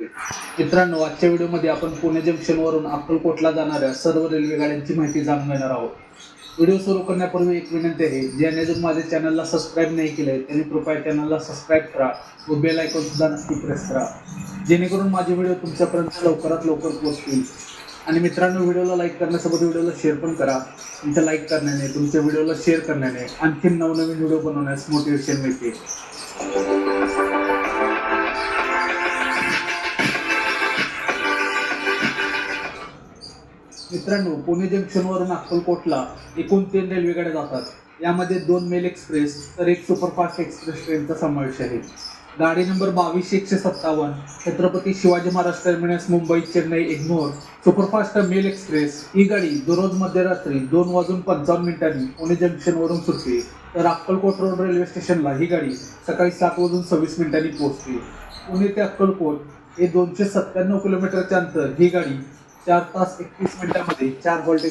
मित्रांनो, आजच्या व्हिडिओमध्ये आपण पुणे जंक्शनवरून अक्कलकोटला जाणाऱ्या सर्व रेल्वे गाड्यांची माहिती जाणून घेणार आहोत. व्हिडिओ सुरू करण्यापूर्वी एक विनंती आहे, ज्याने अजून माझ्या चॅनलला सबस्क्राईब नाही केलंय त्यांनी कृपया चॅनलला सबस्क्राईब करा व बेल आयकॉन सुद्धा नक्की प्रेस करा, जेणेकरून माझे व्हिडिओ तुमच्यापर्यंत लवकरात लवकर पोहोचतील. आणि मित्रांनो, व्हिडिओला लाईक करण्यासोबत व्हिडिओला शेअर पण करा. तुमच्या लाईक करण्याने, तुमच्या व्हिडिओला शेअर करण्याने आणखी नवनवीन व्हिडिओ बनवण्यास मोटिवेशन मिळते. मित्रांनो, पुणे जंक्शनवरून अक्कलकोटला एकूण 3 रेल्वे गाड्या जातात. यामध्ये 2 मेल एक्सप्रेस तर 1 सुपरफास्ट एक्सप्रेस ट्रेनचा समावेश आहे. गाडी number 22-157 Chhatrapati Shivaji Maharaj terminus Mumbai Chennai Egmore superfast mail express ही गाडी दररोज मध्यरात्री 2:55 पुणे जंक्शनवरून सुटते, तर अक्कलकोट रोड रेल्वे स्टेशनला ही गाडी सकाळी 7:20 पोहोचते. पुणे ते अक्कलकोट हे 297 किलोमीटरचे अंतर ही गाडी 4 तास 31 मिनिटांमध्ये 4 हॉल्ट